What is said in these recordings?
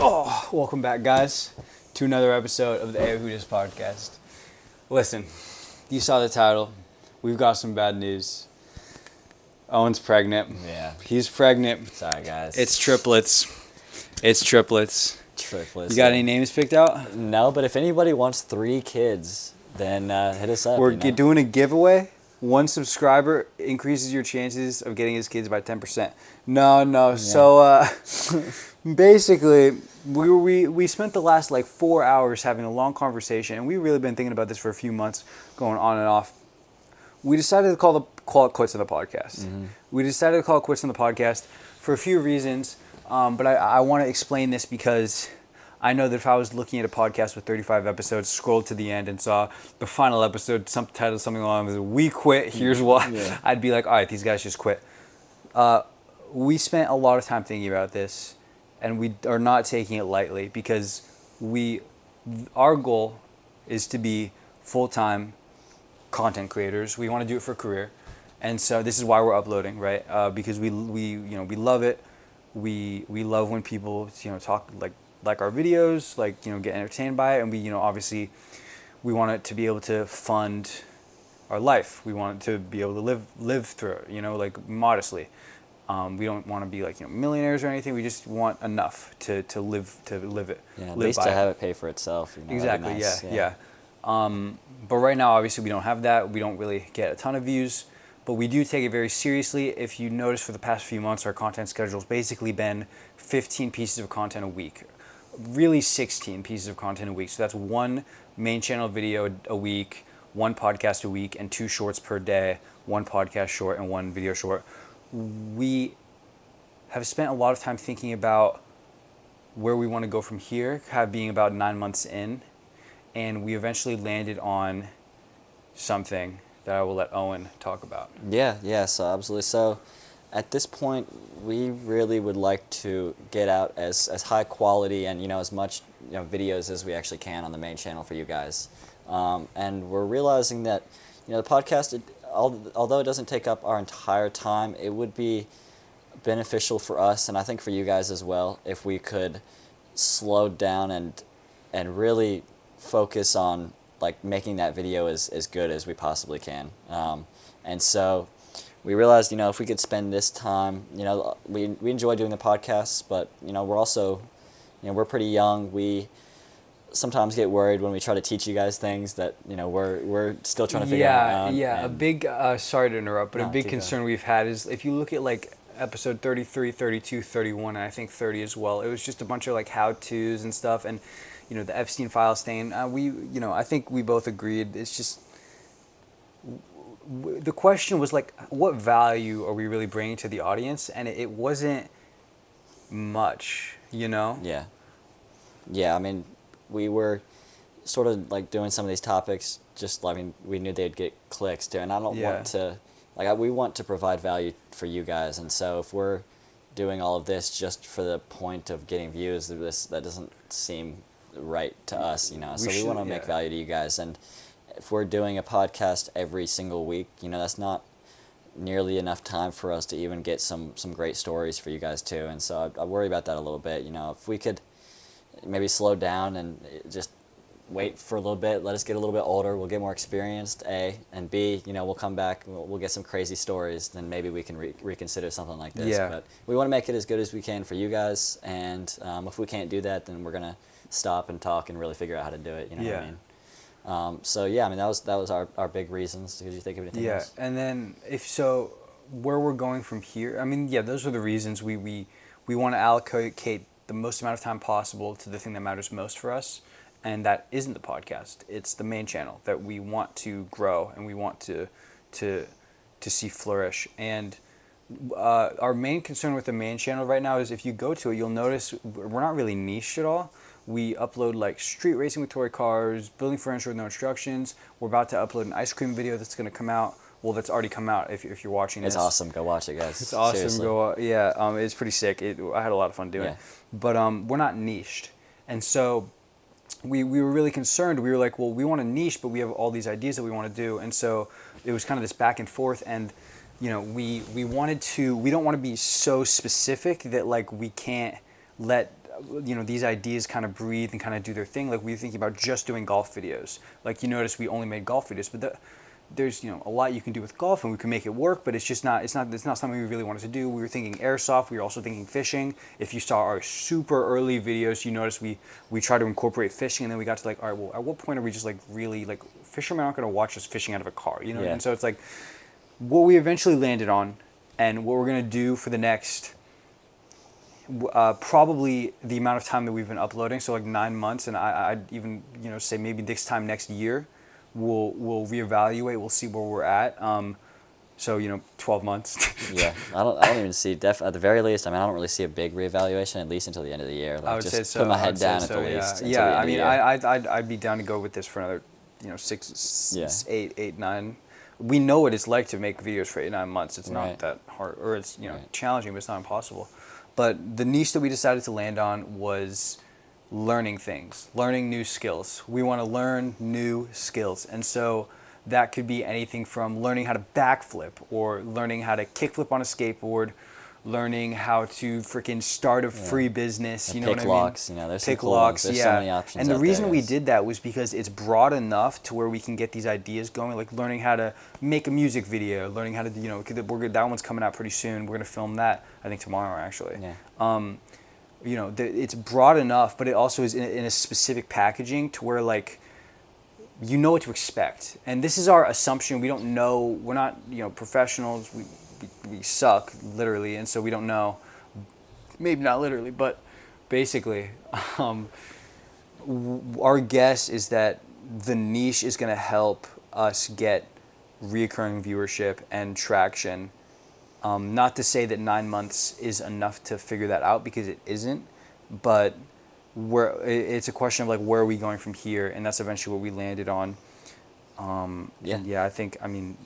Oh, welcome back, guys, to another episode of the A Who Dis podcast. Listen, you saw the title. We've got some bad news. Owen's pregnant. Yeah. He's pregnant. Sorry, guys. It's triplets. triplets. You got any names picked out? No, but if anybody wants 3 kids, then hit us up. We're doing a giveaway. 1 subscriber increases your chances of getting his kids by 10%. No. Yeah. So basically, we spent the last 4 hours having a long conversation, and we've really been thinking about this for a few months, going on and off. We decided to call it quits on the podcast. Mm-hmm. We decided to call it quits on the podcast for a few reasons, but I want to explain this because I know that if I was looking at a podcast with 35 episodes, scrolled to the end and saw the final episode, titled something along with "We quit, here's why," yeah. I'd be like, all right, these guys just quit. We spent a lot of time thinking about this, and we are not taking it lightly because our goal is to be full-time content creators. We want to do it for a career, and so this is why we're uploading, right? Because we love it. We love when people talk like our videos, get entertained by it, and we obviously we want it to be able to fund our life. We want it to be able to live through it, modestly. We don't want to be millionaires or anything. We just want enough to live it. Yeah, at least to have it pay for itself. Exactly. Nice. Yeah. But right now, obviously, we don't have that. We don't really get a ton of views, but we do take it very seriously. If you notice, for the past few months, our content schedule's basically been 15 pieces of content a week. Really 16 pieces of content a week. So that's 1 main channel video a week, 1 podcast a week, and 2 shorts per day, 1 podcast short and 1 video short. We have spent a lot of time thinking about where we want to go from here, being about 9 months in, and we eventually landed on something that I will let Owen talk about. Yeah, so absolutely. So at this point, we really would like to get out as high quality and as much videos as we actually can on the main channel for you guys. And we're realizing that the podcast, although it doesn't take up our entire time, it would be beneficial for us, and I think for you guys as well, if we could slow down and really focus on making that video as good as we possibly can. And so we realized, if we could spend this time, we enjoy doing the podcasts, but we're also, we're pretty young. We sometimes get worried when we try to teach you guys things that we're still trying to figure out. Yeah. A big sorry to interrupt, but a big concern we've had is if you look at episode 33, 32, 31, and I think 30 as well, it was just a bunch of how-tos and stuff, and the Epstein files thing. I think we both agreed. It's just the question was what value are we really bringing to the audience, and it wasn't much. Yeah. I mean, we were sort of doing some of these topics we knew they'd get clicks too, and I don't want to we want to provide value for you guys, and so if we're doing all of this just for the point of getting views, that doesn't seem right to us, so we want to make value to you guys. And if we're doing a podcast every single week, that's not nearly enough time for us to even get some great stories for you guys too, and so I worry about that a little bit. If we could maybe slow down and just wait for a little bit, let us get a little bit older, we'll get more experienced, A, and B, we'll come back, we'll get some crazy stories, then maybe we can reconsider something like this. Yeah. But we want to make it as good as we can for you guys, and if we can't do that, then we're going to stop and talk and really figure out how to do it, what I mean? So yeah, I mean, that was our big reasons. Did you think of anything else? Yeah, and then where we're going from here, I mean, those are the reasons we want to allocate the most amount of time possible to the thing that matters most for us, and that isn't the podcast. It's the main channel that we want to grow and we want to see flourish. And our main concern with the main channel right now is if you go to it, you'll notice we're not really niche at all. We upload street racing with toy cars, building furniture with no instructions. We're about to upload an ice cream video that's going to come out. Well, that's already come out if you're watching this. It's awesome. Go watch it, guys. It's awesome. Seriously. It's pretty sick. I had a lot of fun doing it. But we're not niched. And so we were really concerned. We were like, well, we want a niche, but we have all these ideas that we want to do. And so it was kind of this back and forth. And, we don't want to be so specific that we can't let these ideas kind of breathe and kind of do their thing. Like we were thinking about just doing golf videos. Like you notice we only made golf videos, but there's a lot you can do with golf, and we can make it work. But it's not something we really wanted to do. We were thinking airsoft. We were also thinking fishing. If you saw our super early videos, you notice we try to incorporate fishing, and then we got to like, all right, well, at what point are we just like really like fishermen aren't going to watch us fishing out of a car, you know? Yeah. And so it's like what we eventually landed on, and what we're going to do for the next. Probably the amount of time that we've been uploading, so like 9 months, and I'd even say maybe this time next year, we'll reevaluate. We'll see where we're at. So 12 months. Yeah, I don't even see at the very least. I mean, I don't really see a big reevaluation at least until the end of the year. Like, I would just say so. put my I head would say down so, at the least. Yeah, until the I end mean, of the year. I'd be down to go with this for another, 6, Yeah. 8, 9. We know what it's like to make videos for 8, 9 months. It's not Right. that hard, or it's Right. challenging, but it's not impossible. But the niche that we decided to land on was learning things, learning new skills. We want to learn new skills, and so that could be anything from learning how to backflip, or learning how to kickflip on a skateboard, learning how to freaking start a free business. You know what I Pick mean? locks, there's some Pick cool locks, ones. There's yeah. so many options. And the out reason there, we guys. did that was because it's broad enough to where we can get these ideas going, like learning how to make a music video, learning how to, that one's coming out pretty soon. We're gonna film that, I think tomorrow actually. Yeah. It's broad enough, but it also is in a specific packaging to where like you know what to expect. And this is our assumption. We don't know. We're not professionals. We suck literally, and so we don't know. Maybe not literally, but basically, our guess is that the niche is going to help us get reoccurring viewership and traction. Not to say that 9 months is enough to figure that out, because it isn't, but it's a question of like where are we going from here, and that's eventually what we landed on. Yeah, I think. I mean,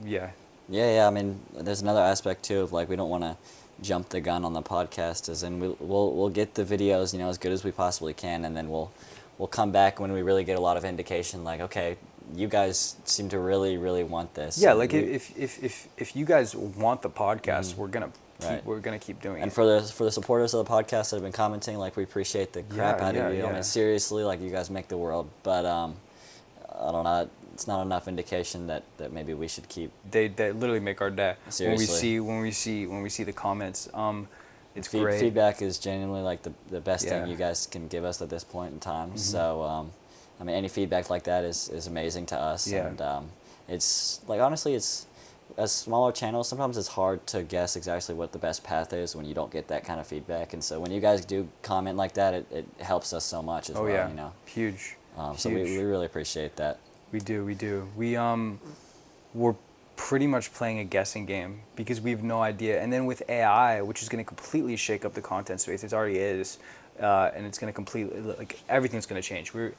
yeah. Yeah. I mean, there's another aspect too of like we don't want to jump the gun on the podcast, as in we'll get the videos as good as we possibly can, and then we'll come back when we really get a lot of indication, like, okay, you guys seem to really want this. Yeah, and like if you guys want the podcast, we're gonna keep doing and it. for the supporters of the podcast that have been commenting, like, we appreciate the crap out of you. I mean, seriously, like, you guys make the world. But I don't know. It's not enough indication that maybe we should keep. They literally make our day. Seriously. When we see the comments, it's great. Feedback is genuinely like the best Yeah. thing you guys can give us at this point in time. So I mean, any feedback like that is amazing to us. Yeah. And it's like, honestly, it's as smaller channels, sometimes it's hard to guess exactly what the best path is when you don't get that kind of feedback. And so when you guys do comment like that, it helps us so much as well. Yeah. Huge. So we really appreciate that. We do. We're pretty much playing a guessing game because we have no idea. And then with AI, which is going to completely shake up the content space, it already is, and it's going to completely, like, everything's going to change. We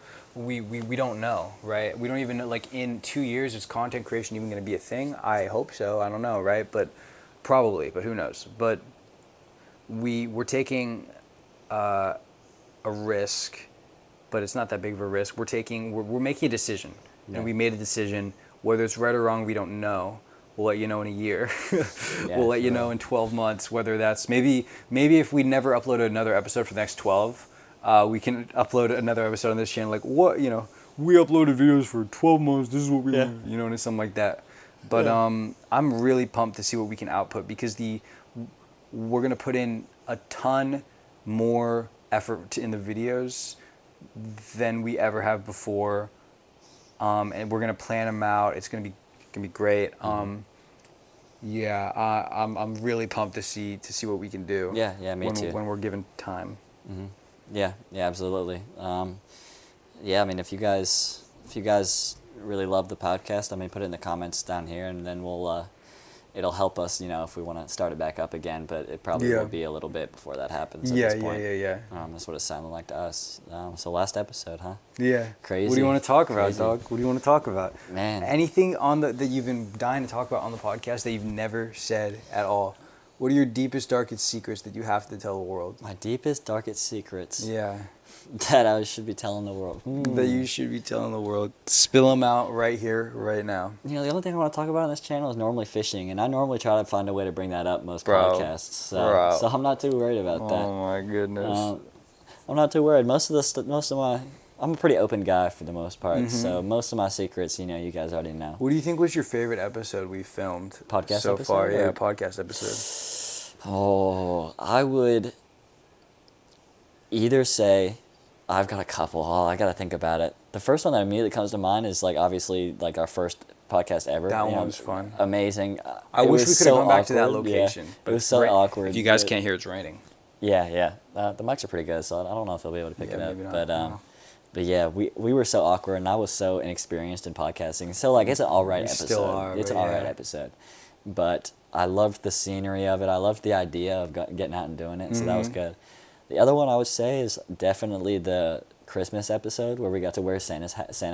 don't know, right? We don't even know, like, in 2 years, is content creation even going to be a thing? I hope so. I don't know, right? But probably, but who knows? But we're taking a risk, but it's not that big of a risk. We're making a decision. Yeah. And we made a decision. Whether it's right or wrong, we don't know. We'll let you know in a year. Yeah, We'll let you know in 12 months whether that's maybe if we never upload another episode for the next 12, we can upload another episode on this channel. Like, what, we uploaded videos for 12 months. This is what we do, and something like that. But I'm really pumped to see what we can output, because we're gonna put in a ton more effort in the videos than we ever have before. And we're gonna plan them out. It's gonna be great. I'm really pumped to see what we can do. Yeah, me too. When we're given time. Mm-hmm. Yeah, absolutely. I mean, if you guys really love the podcast, I mean, put it in the comments down here, and then it'll help us, if we want to start it back up again. But it probably will be a little bit before that happens. At this point. Yeah. That's what it sounded like to us. So last episode, huh? Yeah. Crazy. What do you want to talk about, Crazy. dog? What do you want to talk about? Man. Anything that you've been dying to talk about on the podcast that you've never said at all? What are your deepest, darkest secrets that you have to tell the world? My deepest, darkest secrets. Yeah. That I should be telling the world. That you should be telling the world. Spill them out right here, right now. The only thing I want to talk about on this channel is normally fishing, and I normally try to find a way to bring that up most podcasts. So I'm not too worried about that. Oh my goodness. I'm not too worried. I'm a pretty open guy for the most part. So most of my secrets, you guys already know. What do you think was your favorite episode we filmed Podcast so episode, far? Yeah, or- podcast episode. Oh, I would either say, I've got a couple. Oh, I got to think about it. The first one that immediately comes to mind is like obviously like our first podcast ever. That one was fun. Amazing. I It wish was we could so have gone back to that awkward, yeah. location. It was it's so ra- awkward. If you guys but- can't hear, it's raining. Yeah. The mics are pretty good, so I don't know if they'll be able to pick Yeah, it up. maybe not, But no. but yeah, we were so awkward, and I was so inexperienced in podcasting. So like, it's an all right We episode. still are, It's but an all right yeah. episode. But I loved the scenery of it. I loved the idea of getting out and doing it. So that was Mm-hmm. good. The other one I would say is definitely the Christmas episode where we got to wear Santa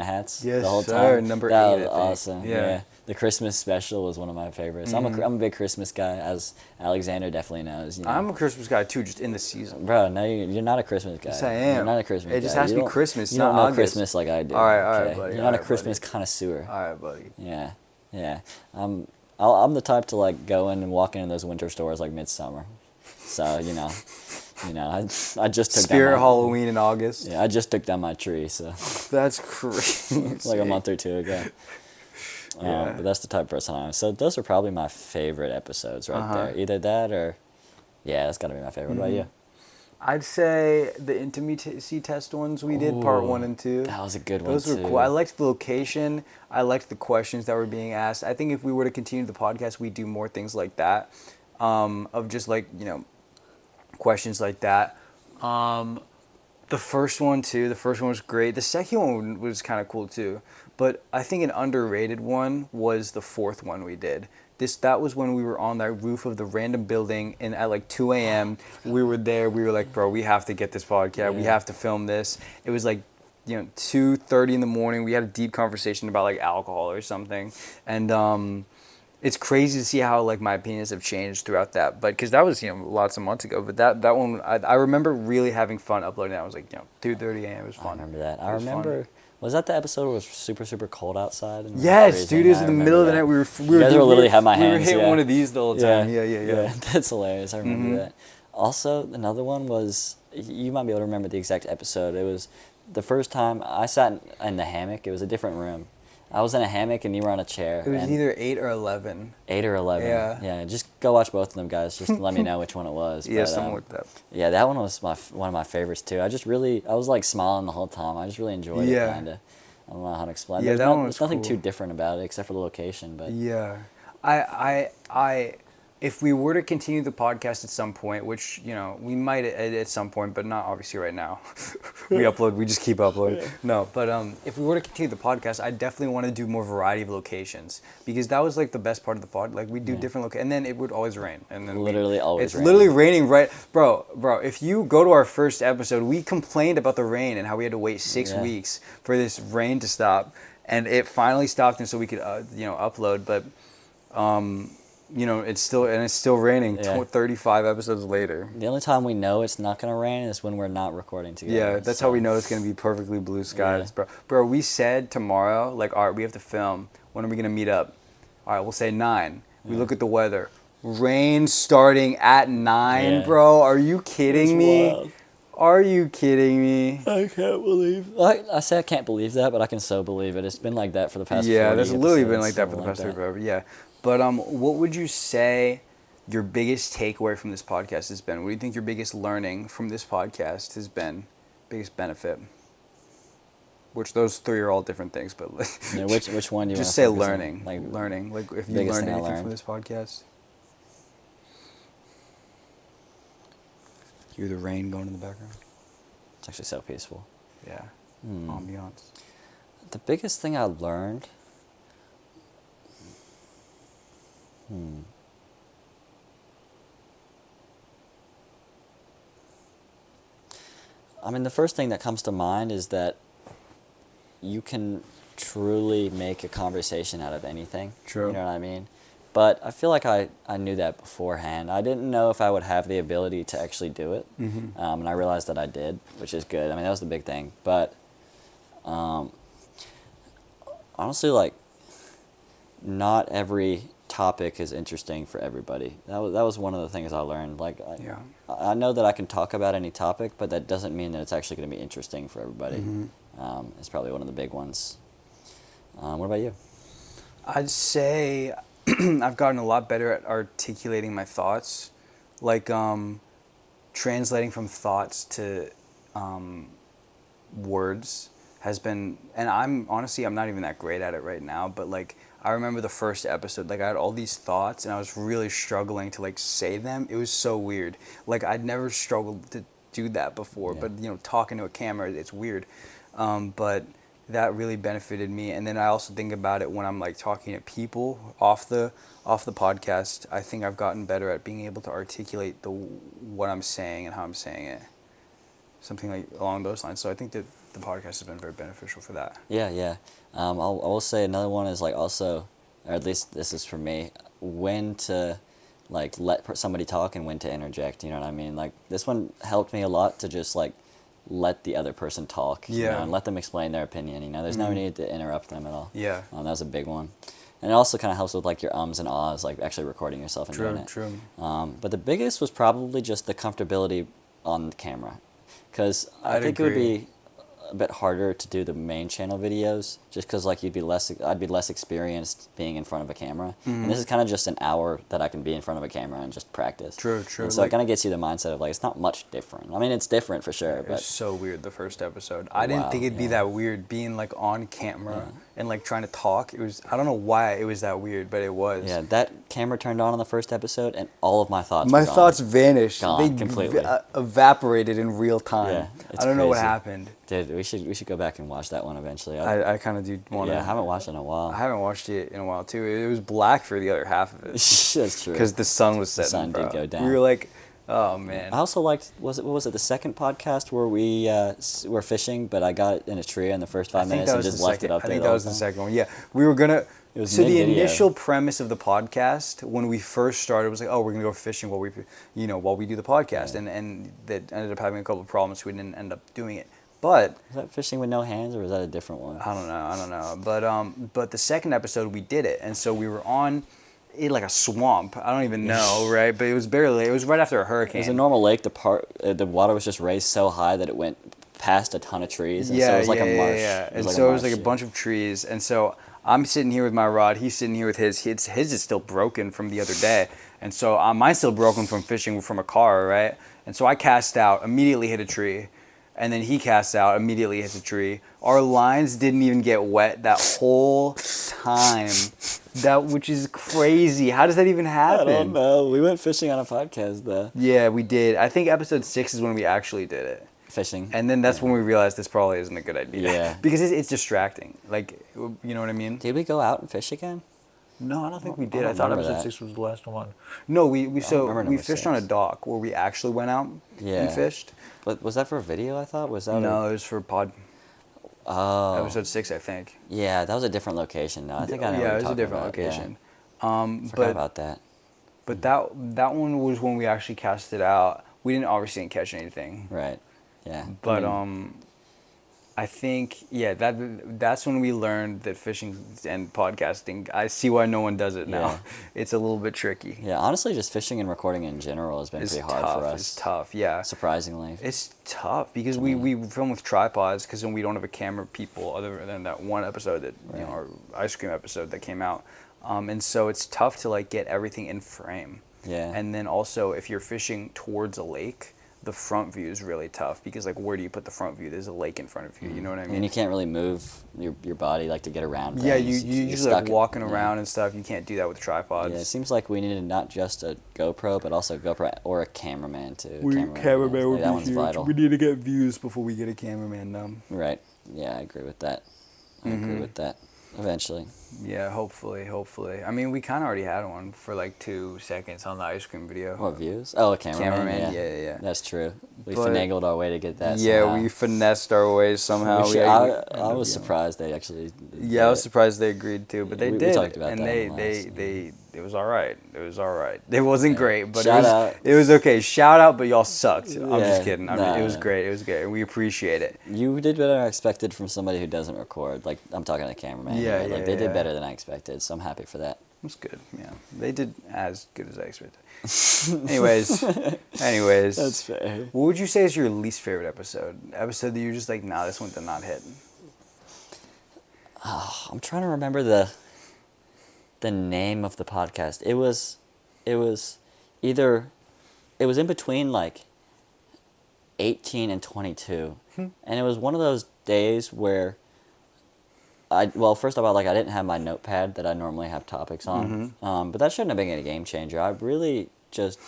hats Yes, the whole sir. time. Number that 8, was I think. awesome. Yeah. Mm-hmm. Yeah. The Christmas special was one of my favorites. I'm a big Christmas guy, as Alexander definitely knows. I'm a Christmas guy too, just in the season. Bro, no, you're not a Christmas guy. Yes, I am. You're not a Christmas guy. It just has You to be don't- Christmas, You not don't know August. Christmas like I do. All right, okay? buddy, You're all not a right, Christmas buddy. connoisseur. All right, buddy. Yeah. I'm the type to like go in and walk into those winter stores like midsummer. So I just took Spirit down my, Halloween in August. Yeah, I just took down my tree, so That's crazy. like a month or two ago. Yeah. But that's the type of person I am. So those are probably my favorite episodes right there. Either that or, yeah, that's got to be my favorite. What about you? I'd say the intimacy test ones we did, part 1 and 2. That was a good one Those were too. cool. I liked the location. I liked the questions that were being asked. I think if we were to continue the podcast, we'd do more things like that, of just like, questions like that. The first one too. The first one was great. The second one was kind of cool too. But I think an underrated one was the fourth one we did. That was when we were on that roof of the random building, and at like 2 a.m. we were there. We were like, bro, we have to get this podcast. We Yeah. have to film this. It was like 2:30 in the morning. We had a deep conversation about like alcohol or something, and it's crazy to see how like my opinions have changed throughout that. But because that was lots of months ago. But that one I remember really having fun uploading that. I was like 2:30 a.m. It was I fun. remember that. I It was fun. remember. Was that the episode where it was super, super cold outside? And Yes, freezing? dude. It was I in the remember middle of the that. night. We You guys were literally had my We were hands, hitting yeah. one of these the whole time. Yeah. That's hilarious. I remember that. Also, another one was, you might be able to remember the exact episode. It was the first time I sat in the hammock. It was a different room. I was in a hammock and you were on a chair. It was and either 8 or 11. 8 or 11. Yeah. Yeah, just go watch both of them, guys. Just let me know which one it was. Yeah, But, something like that. Yeah, that one was one of my favorites too. I was like smiling the whole time. I just really enjoyed Yeah. it, kind of. I don't know how to explain. Yeah, There's that one was There's nothing cool. too different about it except for the location, but Yeah, I, if we were to continue the podcast at some point, which we might at some point, but not obviously right now. We just keep uploading. No, but if we were to continue the podcast, I definitely want to do more variety of locations, because that was like the best part of the pod. Like we do different and then it would always rain, and then Literally always it's raining. literally raining right, bro. If you go to our first episode, we complained about the rain and how we had to wait 6 Yeah. weeks for this rain to stop, and it finally stopped, and so we could upload, but. It's still raining. Yeah. 35 episodes later. the only time we know it's not gonna rain is when we're not recording together. Yeah, that's how we know it's gonna be perfectly blue skies, bro. Bro, we said tomorrow, like, all right, we have to film. When are we gonna meet up? All right, we'll say 9. We look at the weather. Rain starting at 9, Yeah. bro. Are you kidding me? wild. Are you kidding me? I can't believe. I say I can't believe that, but I can so believe it. It's been like that for the past. Yeah, 40 that's literally been episodes, like that for the something past like 3 forever. Yeah, but what would you say your biggest takeaway from this podcast has been? What do you think your biggest learning from this podcast has been? Biggest benefit? Which those 3 are all different things, but Yeah, which one do you just wanna say focus on? learning, learning. Like if you biggest learned thing I anything learned. from this podcast. Hear the rain going in the background. It's actually so peaceful. Yeah, Hmm. ambiance. The biggest thing I learned. I mean, the first thing that comes to mind is that you can truly make a conversation out of anything. True. You know what I mean? But I feel like I knew that beforehand. I didn't know if I would have the ability to actually do it. And I realized that I did, which is good. I mean, that was the big thing. But honestly, like, not every topic is interesting for everybody. That was one of the things I learned. Like, Yeah. I know that I can talk about any topic, but that doesn't mean that it's actually going to be interesting for everybody. It's probably one of the big ones. What about you? I'd say I've gotten a lot better at articulating my thoughts, like translating from thoughts to words has been, and I'm not even that great at it right now, but like I remember the first episode, like I had all these thoughts and I was really struggling to like say them. It was so weird. Like I'd never struggled to do that before, Yeah. but you know, talking to a camera, it's weird. But that really benefited me. And then I also think about it when I'm like talking to people off the podcast. I think I've gotten better at being able to articulate what I'm saying and how I'm saying it. Something like along those lines. So I think that the podcast has been very beneficial for that. Yeah, yeah. I will say another one is like also, or at least this is for me, when to like let somebody talk and when to interject. You know what I mean? Like this one helped me a lot to just like let the other person talk. You Yeah. know, and let them explain their opinion. You know, there's no need to interrupt them at all. Yeah. That was a big one. And it also kind of helps with like your ums and ahs, like actually recording yourself and doing it. True. But the biggest was probably just the comfortability on the camera, because I I'd think it would agree. be a bit harder to do the main channel videos, just because like I'd be less experienced being in front of a camera, and this is kind of just an hour that I can be in front of a camera and just practice. True. And so it kind of gets you the mindset of like it's not much different. I mean, it's different for sure, It was but so weird the first episode. I didn't Wow, think it'd be yeah. that weird being like on camera and like trying to talk. It was, I don't know why it was that weird, but it was. yeah, that camera turned on the first episode, and all of my thoughts. My were gone. thoughts vanished. Gone They completely. evaporated in real time. Yeah, it's I don't know what crazy. happened. Dude, we should go back and watch that one eventually. I kind of do want to. Yeah, I haven't watched it in a while. I haven't watched it in a while too. It was black for the other half of it That's true. because the sun was setting. sun did bro. go down. We were like, oh man. I also liked, what was it the second podcast where we were fishing, but I got it in a tree in the first 5 minutes and just left it up I there. think the that whole was the time. second one. Yeah, we were gonna. It was So the mid-video. initial premise of the podcast when we first started was like, oh, we're gonna go fishing while we do the podcast, Yeah. and that ended up having a couple of problems. So we didn't end up doing it, but. Was that fishing with no hands, or was that a different one? I don't know. But the second episode we did it, and so we were on it like a swamp. I don't even know, right? But it was right after a It hurricane. was a normal lake. The water was just raised so high that it went past a ton of trees, and so it was like a marsh. Yeah. It And was so it was marsh, like a bunch of trees, and so I'm sitting here with my rod. He's sitting here with his. His is still broken from the other day, and so mine's still broken from fishing from a car, right? And so I cast out, immediately hit a tree. And then he casts out, immediately hits a tree. Our lines didn't even get wet that whole time. Which is crazy. How does that even I happen? don't know. We went fishing on a podcast though. Yeah, we did. I think episode 6 is when we actually did it. Fishing. And then that's when we realized this probably isn't a good idea. Yeah. Because it's distracting. Like, you know what I mean? Did we go out and fish again? No, I don't think we I did. don't I thought remember episode that. 6 was the last one. No, we remember we number fished on a 6. dock where we actually went out Yeah. and fished. But was that for a video? I thought was that. No, it was for Oh. episode 6, I think. Yeah, that was a different location. No, I think I know. what Yeah, you're it was a talking different about, yeah. location. Forgot about that. But that one was when we actually cast it out. We didn't obviously catch anything. Right. Yeah. But I mean, I think that's when we learned that fishing and podcasting. I see why no one does it now. Yeah. It's a little bit tricky. yeah, honestly, just fishing and recording in general has been It's pretty hard tough. for us. It's tough. Yeah. Surprisingly. It's tough because we film with tripods because then we don't have a camera people other than that one episode that Right. our ice cream episode that came out, and so it's tough to like get everything in frame. Yeah. And then also if you're fishing towards a lake, the front view is really tough because like where do you put the front view? There's a lake in front of you. You know what I mean? And you can't really move your body like to get around. Yeah, things. you You're usually like stuck- walking yeah. around and stuff. You can't do that with tripods. Yeah, it seems like we needed not just a GoPro, but also a GoPro or a cameraman too. Cameraman would that be one's huge. vital. We need to get views before we get a cameraman. Right. Yeah, I agree with that. I Mm-hmm. agree with that. Eventually. Yeah, hopefully. I mean, we kind of already had one for like 2 seconds on the ice cream video. What views? Oh, a cameraman. Cameraman, yeah. yeah. That's true. We But- finagled our way to get that. Yeah, somehow. we finessed our ways somehow. We should- We I ended up was being- surprised they actually. Yeah, I was surprised they agreed to, but they We did, talked about and that they on the last- it was all right. It was all right. It wasn't great, but Shout out. it was okay. Shout out, but y'all sucked. I'm Yeah, just kidding. I mean, nah, it was nah. great. It was great, and we appreciate it. You did better than I expected from somebody who doesn't record. Like I'm talking to the cameraman. Yeah, right? Like yeah, they yeah. did better than I expected, so I'm happy for that. was good. Yeah, they did as good as I expected. anyways, That's fair. What would you say is your least favorite episode? Episode that you're just like, nah, this one did not hit. I'm trying to remember the name of the podcast. It was either it was in between like 18 and 22, and it was one of those days where first of all, like I didn't have my notepad that I normally have topics on, but that shouldn't have been a game changer. I really just,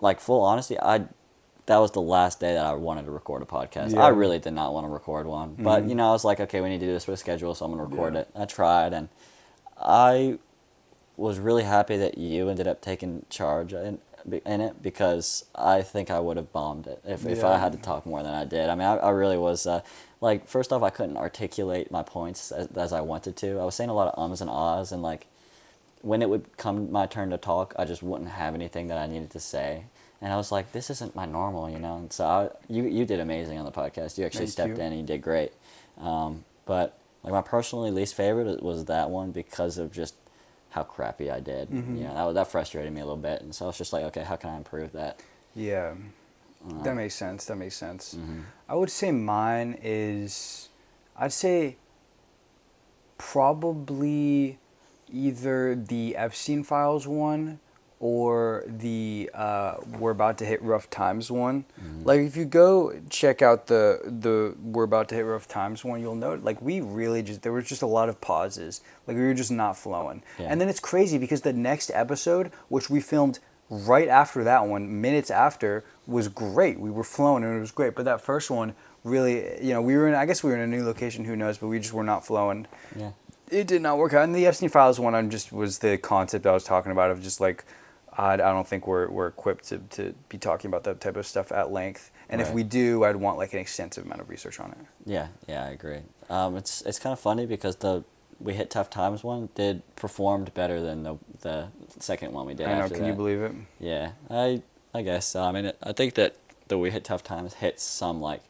like, full honesty, that was the last day that I wanted to record a podcast. Yeah. I really did not want to record one, but I was like, okay, we need to do this for the schedule, so I'm gonna record it. I tried, and I was really happy that you ended up taking charge in it, because I think I would have bombed it if I had to talk more than I did. I mean, I really was, like, first off, I couldn't articulate my points as I wanted to. I was saying a lot of ums and ahs, and, like, when it would come my turn to talk, I just wouldn't have anything that I needed to say. And I was like, this isn't my normal, And so you did amazing on the podcast. You actually stepped in and you did great. But, like, my personally least favorite was that one because of just how crappy I did. That frustrated me a little bit, and so I was just like, okay, how can I improve that? Yeah, that makes sense. I would say mine is, I'd say probably either the Epstein Files one or the We're About to Hit Rough Times one. Like, if you go check out the We're About to Hit Rough Times one, you'll note, like, we really there was just a lot of pauses. Like, we were just not flowing. Yeah. And then it's crazy because the next episode, which we filmed right after that one, minutes after, was great. We were flowing and it was great. But that first one really, I guess we were in a new location, who knows, but we just were not flowing. Yeah. It did not work out. And the Epstein Files one, was the concept I was talking about of just like, I don't think we're equipped to be talking about that type of stuff at length. And if we do, I'd want like an extensive amount of research on it. Yeah, I agree. It's kind of funny because the We Hit Tough Times one performed better than the second one we did. I know. After Can that. you believe it? Yeah, I guess so. I mean, I think that the We Hit Tough Times hit some like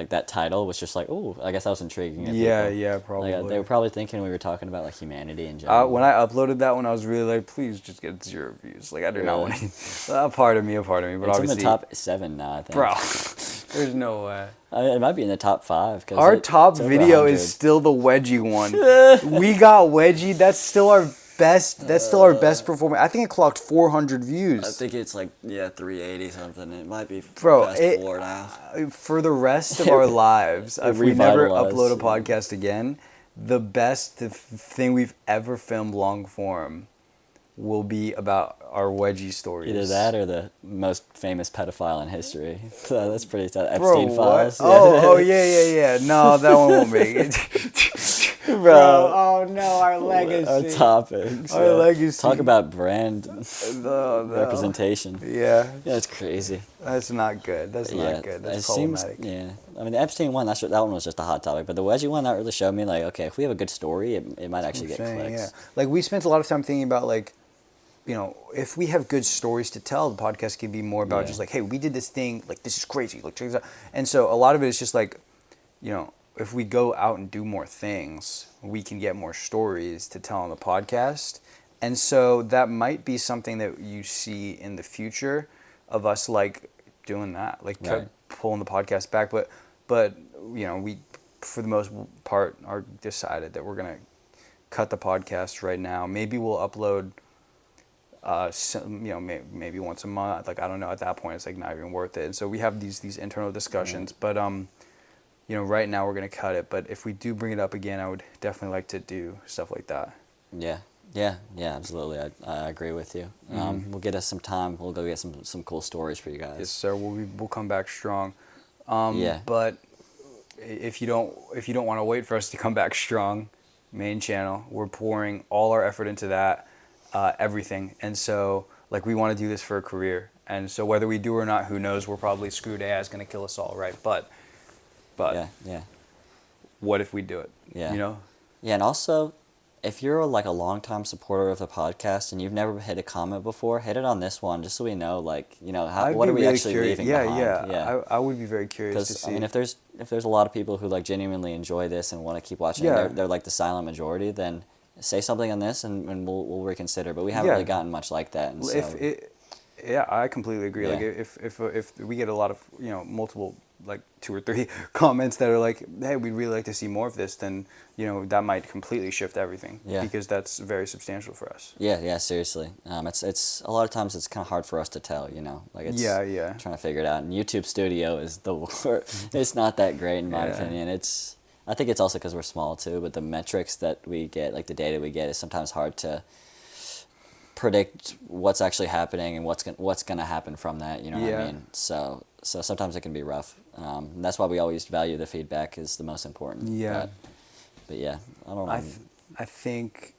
that title was just like, ooh, I guess that was intriguing. Yeah, probably. Like, they were probably thinking we were talking about like humanity in general. When I uploaded that one, I was really like, please just get 0 views. Like, I do not want a part of me, but it's obviously in the top 7 now, I think. Bro, there's no way. It might be in the top 5. Our top video is still the wedgie one. We got wedgie. That's still our best. That's still our best performance. I think it clocked 400 views. I think it's like 380 something. It might be Bro, past 4 now. For the rest of our lives, if we never Revitalized, upload a podcast again, the best thing we've ever filmed long form will be about our wedgie stories. Either that or the most famous pedophile in history. So that's pretty tough. Bro, Epstein Files. What? Oh, yeah. No, that one won't make it. Bro, oh no, our legacy. Our topics. Our legacy. Talk about brand No. representation. Yeah. Yeah, it's crazy. That's not good. That's not good. That's problematic. I mean, the Epstein one, that one was just a hot topic. But the wedgie one, that really showed me, like, okay, if we have a good story, it might actually get clicks. Yeah. Like, we spent a lot of time thinking about, like, if we have good stories to tell, the podcast can be more about just like, hey, we did this thing, like, this is crazy, like, check this out. And so a lot of it is just like, if we go out and do more things, we can get more stories to tell on the podcast. And so that might be something that you see in the future of us, like, doing that, like, pulling the podcast back. But we, for the most part, are decided that we're going to cut the podcast right now. Maybe we'll upload maybe once a month. Like, I don't know. At that point, it's like not even worth it. And so we have these internal discussions. But right now we're gonna cut it. But if we do bring it up again, I would definitely like to do stuff like that. Yeah, absolutely. I agree with you. We'll get us some time. We'll go get some cool stories for you guys. Yes, sir. We'll come back strong. Yeah. But if you don't want to wait for us to come back strong, main channel, we're pouring all our effort into that. Everything. And so, like, we want to do this for a career. And so whether we do or not, who knows? We're probably screwed. AI is going to kill us all, right? But yeah. What if we do it? Yeah. Yeah, and also, if you're like a longtime supporter of the podcast and you've never hit a comment before, hit it on this one just so we know, like, what are we really actually leaving behind? Yeah. I would be very curious to see. I mean, if there's a lot of people who like genuinely enjoy this and want to keep watching, they're like the silent majority, then say something on this, and we'll reconsider. But we haven't Yeah. really gotten much like that. And so, Yeah, I completely agree. Like Yeah. if we get a lot of multiple like 2 or 3 comments that are like, hey, we'd really like to see more of this, then that might completely shift everything. Yeah. Because that's very substantial for us. yeah, seriously. It's a lot of times it's kind of hard for us to tell. Like it's Yeah. trying to figure it out. And YouTube Studio is the worst. It's not that great in my Yeah. opinion. I think it's also because we're small too. But the metrics that we get, like the data we get, is sometimes hard to predict what's actually happening and what's gonna happen from that. You know what Yeah. I mean? So sometimes it can be rough. And that's why we always value the feedback is the most important. Yeah. But yeah, I don't know. I think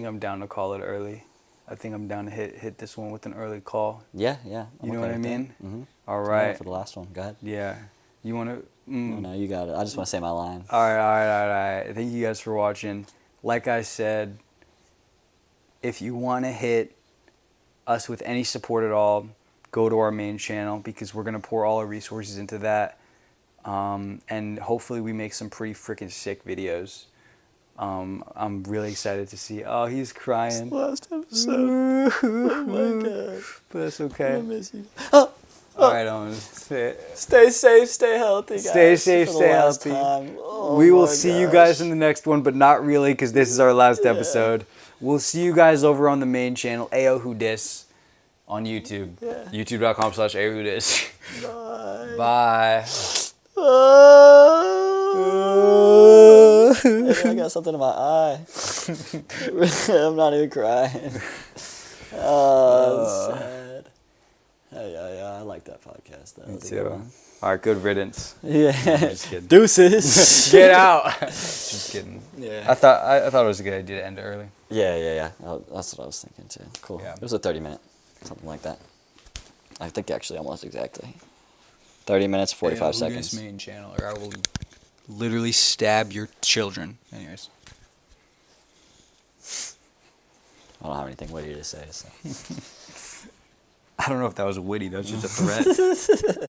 I'm down to call it early. I think I'm down to hit this one with an early call. Yeah. I'm You know okay what I with that. mean? Mm-hmm. All right. For the last one, go ahead. Yeah. You want to? No, you got it. I just want to say my line. All right. Thank you guys for watching. Like I said, if you want to hit us with any support at all, go to our main channel because we're going to pour all our resources into that. And hopefully we make some pretty freaking sick videos. I'm really excited to see. Oh, he's crying. Last episode. Oh my God. But that's okay. I miss you. Oh, All right, Owen. stay safe, stay healthy, guys. Stay safe, for the stay last healthy. time. Oh We will my see you gosh. guys in the next one, but not really because this is our last episode. We'll see you guys over on the main channel, Ayo Who Dis, on YouTube. Yeah. YouTube.com/AyoWhoDis. Bye. Bye. Hey, I got something in my eye. I'm not even crying. Oh, that's sad. Yeah, I like that podcast. That was a good one. All right, good riddance. Yeah. Just kidding. Deuces. Get out. Just kidding. Yeah. I thought it was a good idea to end it early. Yeah. Oh, that's what I was thinking too. Cool. Yeah. It was a 30-minute, something like that. I think actually almost exactly. 30 minutes, 45 seconds. Main channel, or I will literally stab your children. Anyways. I don't have anything witty to say. So. I don't know if that was witty. That was just a threat.